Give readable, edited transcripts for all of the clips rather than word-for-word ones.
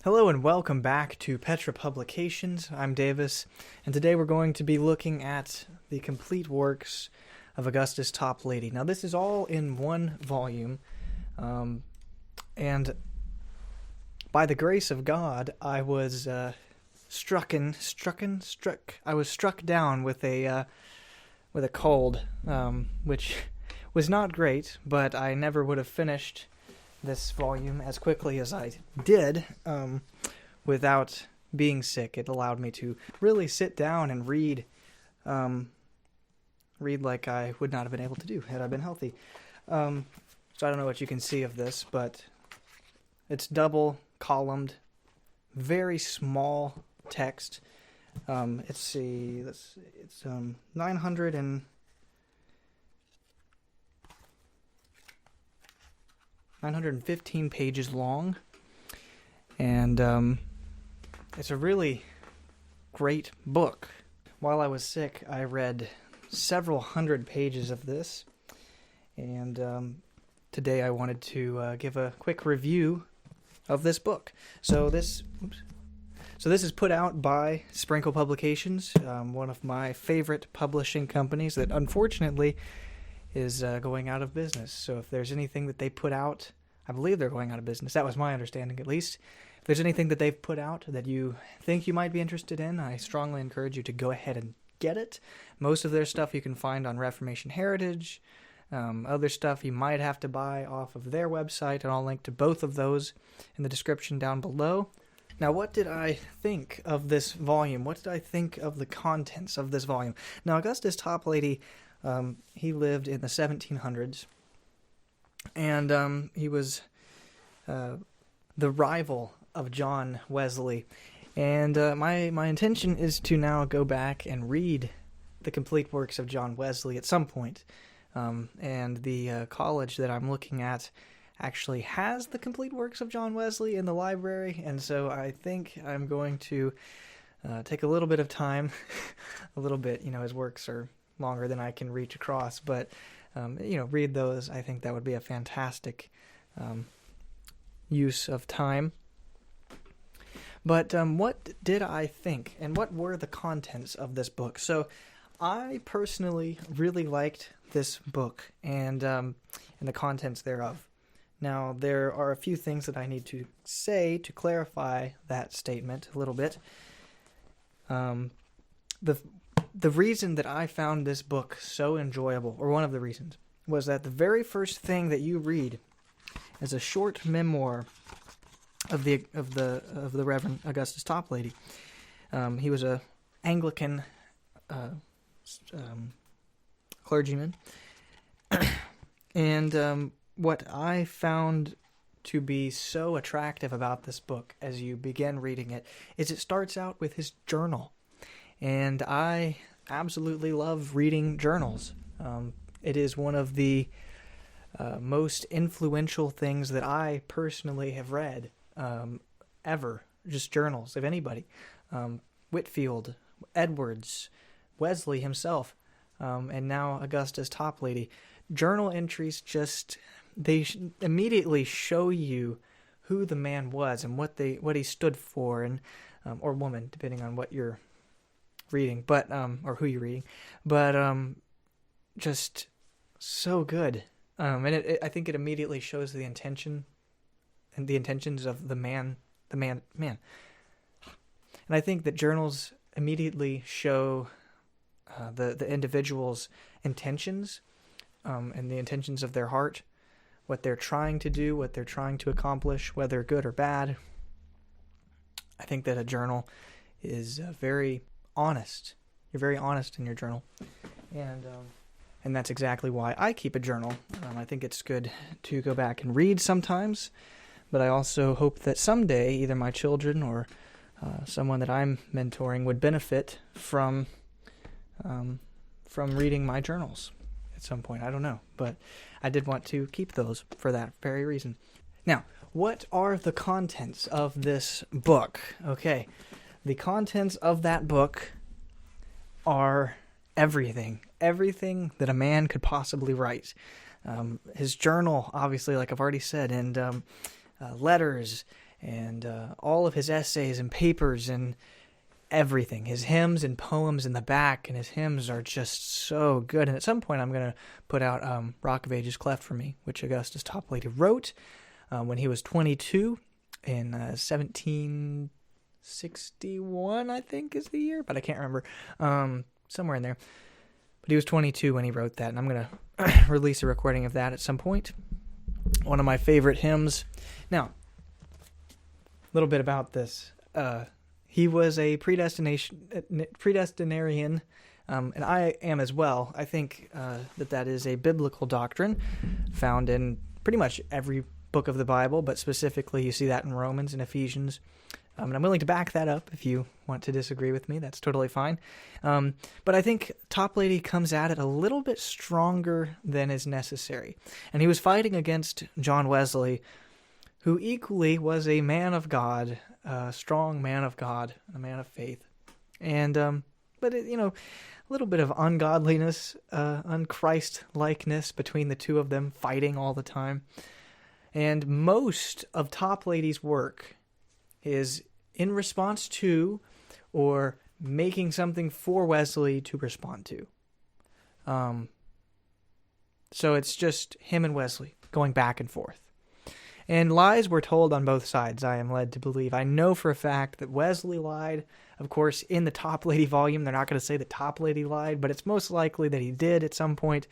Hello and welcome back to Petra Publications. I'm Davis, and today we're going to be looking at the complete works of Augustus Toplady. Now, this is all in one volume, and by the grace of God, I was struck down with a cold, which was not great, but I never would have finished this volume as quickly as I did without being sick. It allowed me to really sit down and read like I would not have been able to do had I been healthy. So I don't know what you can see of this, but it's double columned, very small text. It's 915 pages long, and it's a really great book. While I was sick, I read several hundred pages of this, and today I wanted to give a quick review of this book. So this is put out by Sprinkle Publications, one of my favorite publishing companies that unfortunately is going out of business. So if there's anything that they put out, I believe they're going out of business. That was my understanding, at least. If there's anything that they've put out that you think you might be interested in, I strongly encourage you to go ahead and get it. Most of their stuff you can find on Reformation Heritage. Other stuff you might have to buy off of their website, and I'll link to both of those in the description down below. Now, what did I think of this volume? What did I think of the contents of this volume? Now, Augustus Toplady, he lived in the 1700s, and he was the rival of John Wesley. And my intention is to now go back and read the complete works of John Wesley at some point. And the college that I'm looking at actually has the complete works of John Wesley in the library, and so I think I'm going to take a little bit of time, a little bit, his works are longer than I can reach across, but read those. I think that would be a fantastic use of time. But what did I think, and what were the contents of this book? So I personally really liked this book and the contents thereof. Now, there are a few things that I need to say to clarify that statement a little bit. The reason that I found this book so enjoyable, or one of the reasons, was that the very first thing that you read is a short memoir of the Reverend Augustus Toplady. He was a Anglican clergyman, and what I found to be so attractive about this book as you begin reading it is it starts out with his journal. And I absolutely love reading journals. It is one of the most influential things that I personally have read ever, just journals of anybody. Whitfield, Edwards, Wesley himself, and now Augustus Toplady. Journal entries they immediately show you who the man was and what he stood for, and or woman, depending on what you're reading, but or who you're reading, but just so good. And I think it immediately shows the intention and the intentions of the man. And I think that journals immediately show the individual's intentions and the intentions of their heart, what they're trying to do, what they're trying to accomplish, whether good or bad. I think that a journal is very honest. You're very honest in your journal, and that's exactly why I keep a journal. I think it's good to go back and read sometimes, but I also hope that someday either my children or someone that I'm mentoring would benefit from reading my journals at some point. I don't know, but I did want to keep those for that very reason. Now, what are the contents of this book? Okay, the contents of that book are everything that a man could possibly write. His journal, obviously, like I've already said, and letters and all of his essays and papers and everything, his hymns and poems in the back, and his hymns are just so good. And at some point I'm going to put out Rock of Ages Cleft for Me, which Augustus Toplady wrote when he was 22 in 1761, I think is the year, but I can't remember, somewhere in there. But he was 22 when he wrote that, and I'm going to release a recording of that at some point. One of my favorite hymns. Now, a little bit about this. He was a predestinarian, and I am as well. I think that is a biblical doctrine found in pretty much every book of the Bible, but specifically you see that in Romans and Ephesians. And I'm willing to back that up if you want to disagree with me. That's totally fine. But I think Toplady comes at it a little bit stronger than is necessary. And he was fighting against John Wesley, who equally was a man of God, a strong man of God, a man of faith. And, but, a little bit of ungodliness, unchrist-likeness between the two of them, fighting all the time. And most of Toplady's work is in response to or making something for Wesley to respond to. So it's just him and Wesley going back and forth. And lies were told on both sides, I am led to believe. I know for a fact that Wesley lied. Of course, in the Toplady volume, they're not going to say that Toplady lied, but it's most likely that he did at some point.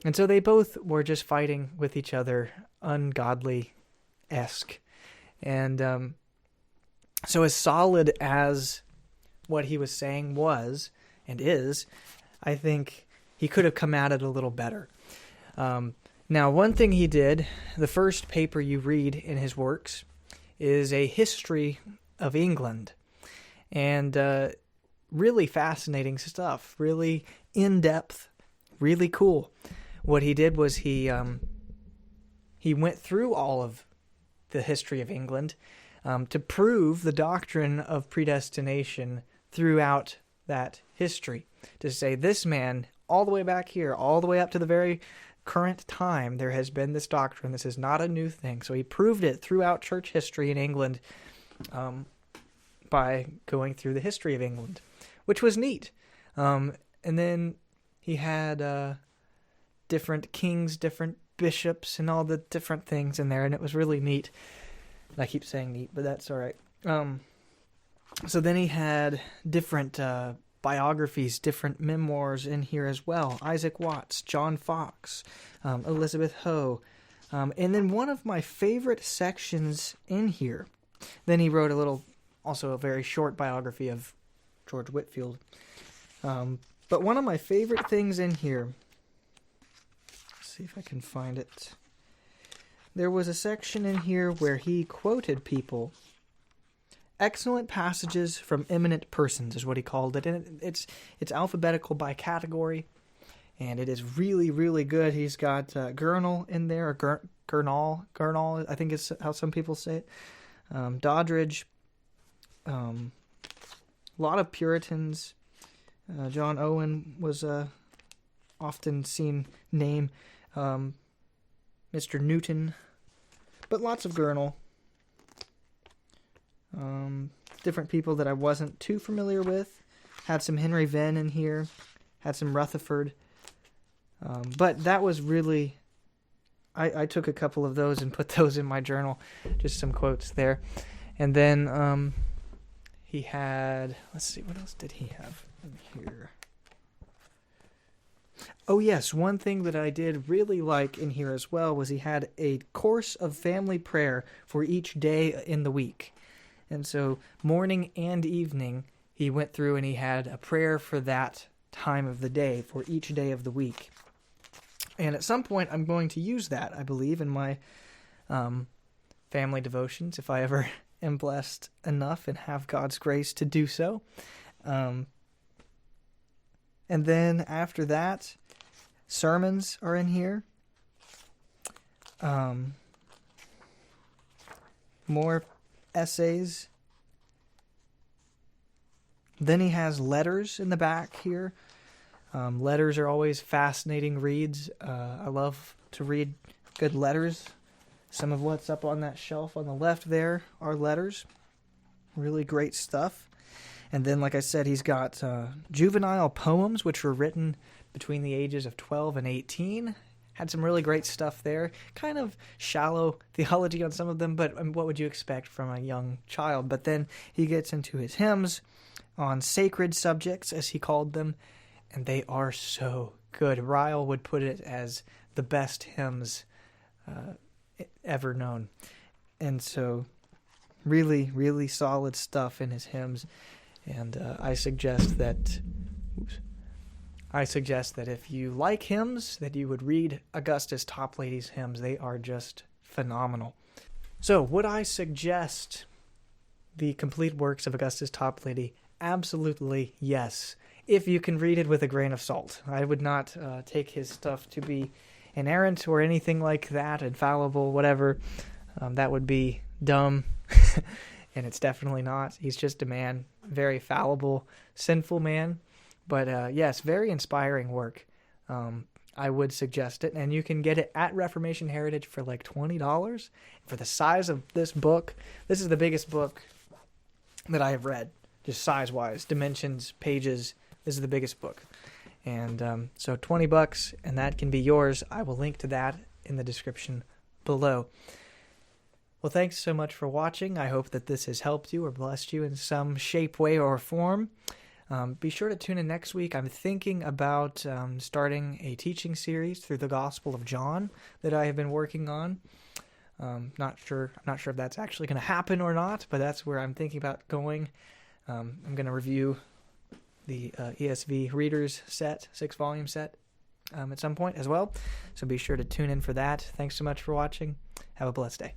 And so they both were just fighting with each other, ungodly-esque. And so as solid as what he was saying was and is, I think he could have come at it a little better. Now, one thing he did, the first paper you read in his works, is a history of England. And really fascinating stuff, really in-depth, really cool. What he did was he went through all of the history of England to prove the doctrine of predestination throughout that history. To say this man, all the way back here, all the way up to the very current time, there has been this doctrine. This is not a new thing. So he proved it throughout church history in England by going through the history of England, which was neat. And then he had different kings, different bishops, and all the different things in there, and it was really neat. I keep saying neat, but that's all right. So then he had different biographies, different memoirs in here as well. Isaac Watts, John Fox, Elizabeth Hoe. And then one of my favorite sections in here, then he wrote also a very short biography of George Whitefield. But one of my favorite things in here, let's see if I can find it. There was a section in here where he quoted people. Excellent passages from eminent persons is what he called it. And it's alphabetical by category. And it is really, really good. He's got Gurnall in there, or Gurnall, I think is how some people say it. Doddridge. A lot of Puritans. John Owen was a often seen name. Mr. Newton. But lots of Gurnall. Different people that I wasn't too familiar with. Had some Henry Venn in here. Had some Rutherford. But that was really... I took a couple of those and put those in my journal. Just some quotes there. And then he had... Let's see, what else did he have in here? Oh yes, one thing that I did really like in here as well was he had a course of family prayer for each day in the week. And so morning and evening, he went through and he had a prayer for that time of the day, for each day of the week. And at some point, I'm going to use that, I believe, in my family devotions, if I ever am blessed enough and have God's grace to do so. And then after that, sermons are in here. More essays. Then he has letters in the back here. Letters are always fascinating reads. I love to read good letters. Some of what's up on that shelf on the left there are letters. Really great stuff. And then, like I said, he's got juvenile poems, which were written between the ages of 12 and 18. Had some really great stuff there. Kind of shallow theology on some of them, but what would you expect from a young child? But then he gets into his hymns on sacred subjects, as he called them, and they are so good. Ryle would put it as the best hymns ever known. And so really, really solid stuff in his hymns. And I suggest that if you like hymns, that you would read Augustus Toplady's hymns. They are just phenomenal. So, would I suggest the complete works of Augustus Toplady? Absolutely yes, if you can read it with a grain of salt. I would not take his stuff to be inerrant or anything like that, infallible, whatever. That would be dumb, and it's definitely not. He's just a man, very fallible, sinful man. But yes, very inspiring work. I would suggest it, and you can get it at Reformation Heritage for like $20. For the size of this book, this is the biggest book that I have read, just size-wise, dimensions, pages. This is the biggest book. And so $20, and that can be yours. I will link to that in the description below. Well, thanks so much for watching. I hope that this has helped you or blessed you in some shape, way, or form. Be sure to tune in next week. I'm thinking about starting a teaching series through the Gospel of John that I have been working on. I'm not sure if that's actually going to happen or not, but that's where I'm thinking about going. I'm going to review the ESV Readers set, 6-volume set, at some point as well. So be sure to tune in for that. Thanks so much for watching. Have a blessed day.